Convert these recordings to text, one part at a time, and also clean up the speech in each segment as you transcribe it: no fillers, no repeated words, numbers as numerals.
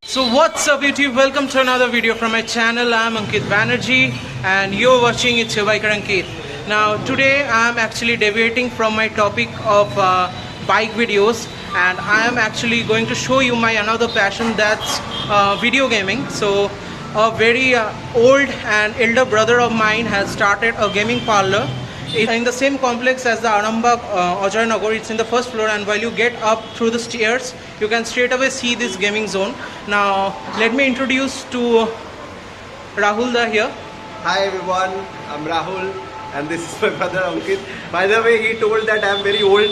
So what's up YouTube, welcome to another video from my channel. I'm Ankit Banerjee and you're watching It's Your Biker Ankit. Now today I'm actually deviating from my topic of bike videos, and I am actually going to show you my another passion, that's video gaming. So a very old and elder brother of mine has started a gaming parlor in the same complex as the Arambagh Ajoy Nagar. It's in the first floor, and while you get up through the stairs you can straight away see this gaming zone. Now let me introduce to Rahul Da here. Hi everyone, I'm Rahul and this is my brother Ankit. By the way, he told that I'm very old.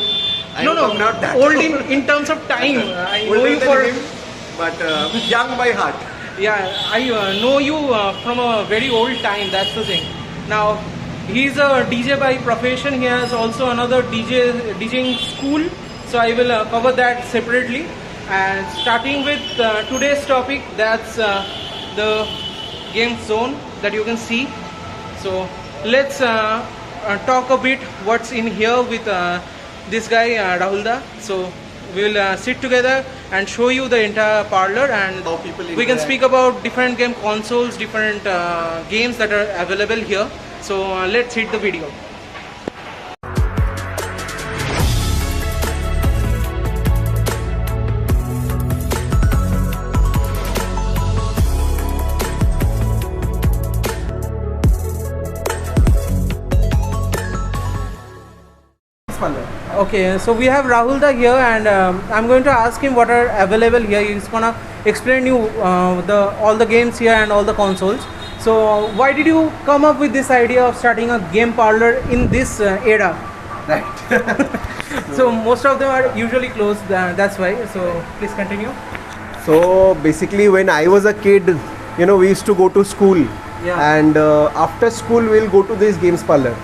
No, I'm not that old in terms of time. I know older you than for him, but young by heart. yeah. I know you from a very old time. That's the thing. Now he's a DJ by profession. He has also another DJing school. So I will cover that separately. And starting with today's topic, that's the game zone that you can see. So let's talk a bit what's in here with this guy Rahul Da. So we'll sit together and show you the entire parlor, and How people we can interact. speak about different game consoles, different games that are available here. So let's hit the video. Okay, so we have Rahul Da here, and I'm going to ask him what are available here. He's gonna explain you all the games here and all the consoles. So why did you come up with this idea of starting a game parlor in this era? Right. So most of them are usually closed, that's why. So please continue. So basically when I was a kid, we used to go to school. Yeah. And after school we'll go to this games parlor.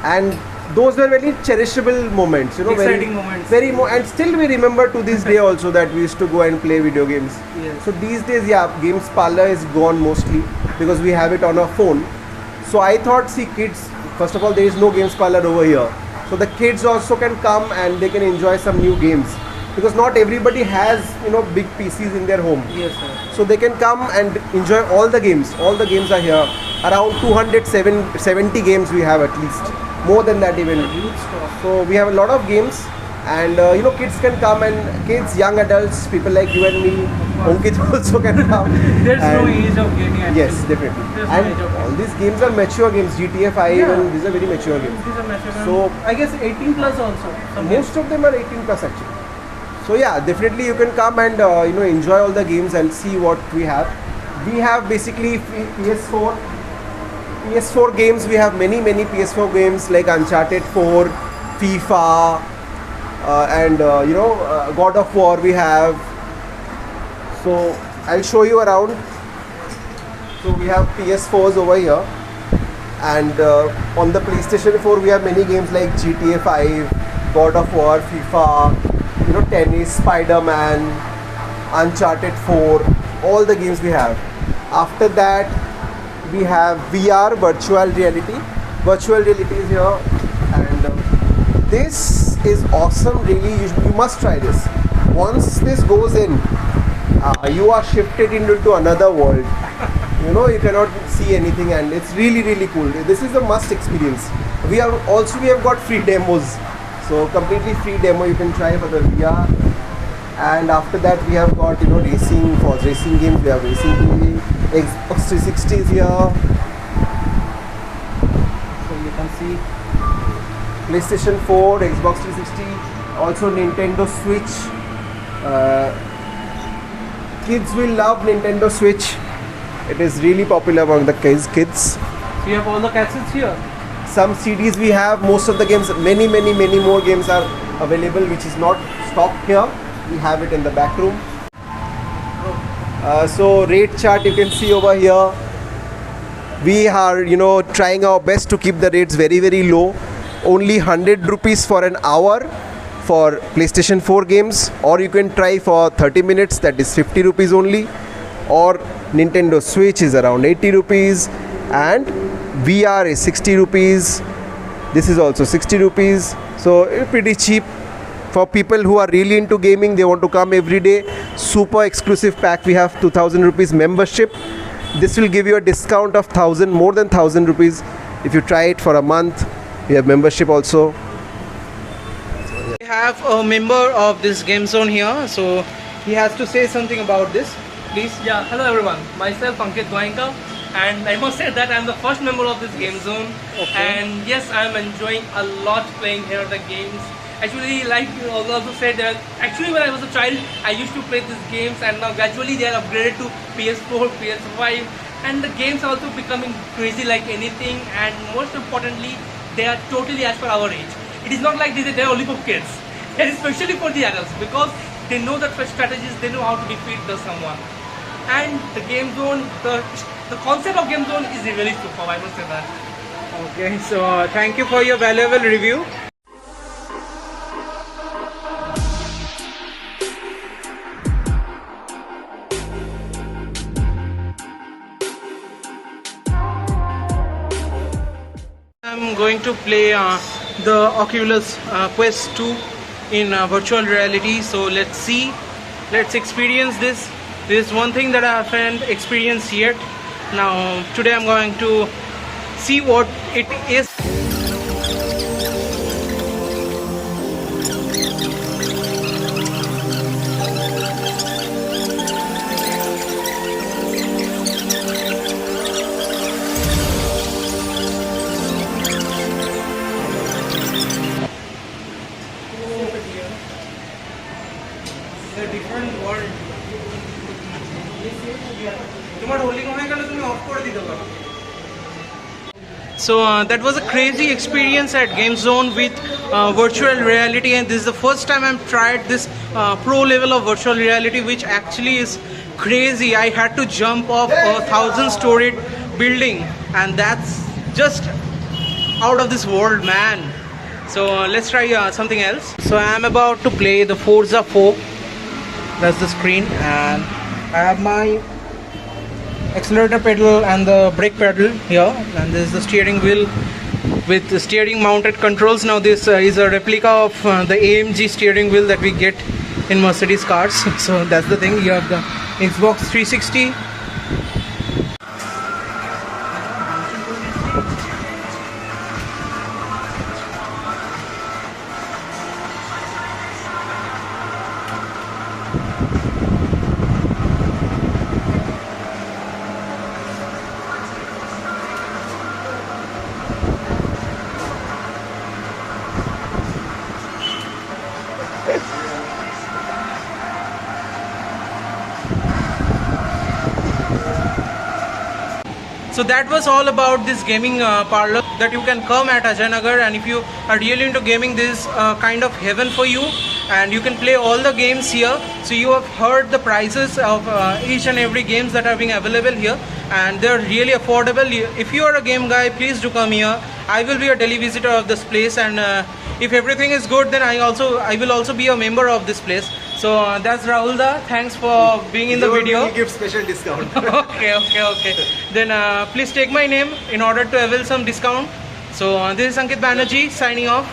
And those were very cherishable moments, Exciting moments. And still we remember to this day also that we used to go and play video games. Yes. So these days, games parlor is gone mostly because we have it on our phone. So I thought, see, kids, first of all, there is no games parlor over here. So the kids also can come and they can enjoy some new games, because not everybody has, big PCs in their home. Yes, sir. So they can come and enjoy all the games. All the games are here. Around 270 games we have at least. More than that even. Huge stuff. So we have a lot of games, and kids can come, and kids, young adults, people like you and me, Ankit also can come. There's no And age of gaming actually. yes, definitely. There's no And age of all these games are mature games. GTA 5 Yeah. and these are very mature games. These are mature. So- I guess 18 plus also. Some games. Most of them are 18 plus actually. So yeah, definitely you can come and enjoy all the games and see what we have. We have basically PS4 games. We have many PS4 games like Uncharted 4, FIFA, and God of War we have. So I'll show you around. So we have PS4s over here, and on the PlayStation 4 we have many games like GTA 5, God of War, FIFA, tennis, Spider-Man, Uncharted 4, all the games we have. After that we have VR, virtual reality. Virtual reality is here, and this is awesome. Really, you must try this. Once this goes in, you are shifted into another world. You cannot see anything, and it's really cool. This is a must experience. We have got free demos, so completely free demo you can try for the VR. And after that we have got racing games. We have racing TV, Xbox 360 is here. So you can see PlayStation 4, Xbox 360, also Nintendo Switch. Kids will love Nintendo Switch. It is really popular among the kids. So you have all the cassettes here. Some CDs we have, most of the games, many more games are available which is not stocked here. We have it in the back room. So rate chart you can see over here. We are trying our best to keep the rates very low. Only 100 rupees for an hour for PlayStation 4 games, or you can try for 30 minutes, that is 50 rupees only. Or Nintendo Switch is around 80 rupees, and VR is 60 rupees. This is also 60 rupees. So pretty cheap. For people who are really into gaming, they want to come every day. Super exclusive pack. We have 2000 rupees membership. This will give you a discount of 1000, more than 1000 rupees if you try it for a month. We have membership also. We have a member of this game zone here, so he has to say something about this. Please. Yeah, hello everyone. Myself Ankit Goenka, and I must say that I'm the first member of this game zone. Okay. And yes, I'm enjoying a lot playing here the games. Actually, like you also said, actually when I was a child, I used to play these games, and now gradually they are upgraded to PS4, PS5, and the games are also becoming crazy like anything. And most importantly, they are totally as per our age. It is not like they're only for kids, and especially for the adults, because they know the strategies, they know how to defeat someone. And the game zone, the concept of game zone is really superb, I must say that. Okay, so thank you for your valuable review. I'm going to play the Oculus Quest 2 in virtual reality. So let's see, let's experience this. This is one thing that I haven't experienced yet. Now today I'm going to see what it is. A different world. So that was a crazy experience at Game Zone with virtual reality, and this is the first time I've tried this pro level of virtual reality, which actually is crazy. I had to jump off a 1,000-story building, and that's just out of this world, man. So let's try something else. So I am about to play the Forza 4. That's the screen, and I have my accelerator pedal and the brake pedal here, and this is the steering wheel with the steering mounted controls. Now this is a replica of the AMG steering wheel that we get in Mercedes cars. So that's the thing. You have the Xbox 360. So that was all about this gaming parlor that you can come at Ajaynagar, and if you are really into gaming, this is kind of heaven for you, and you can play all the games here. So you have heard the prices of each and every games that are being available here, and they're really affordable. If you are a game guy, please do come here. I will be a daily visitor of this place, and if everything is good, then I will also be a member of this place. So that's Rahul da. Thanks for being in the video. We give special discount. Okay. Then please take my name in order to avail some discount. So this is Ankit Banerjee signing off.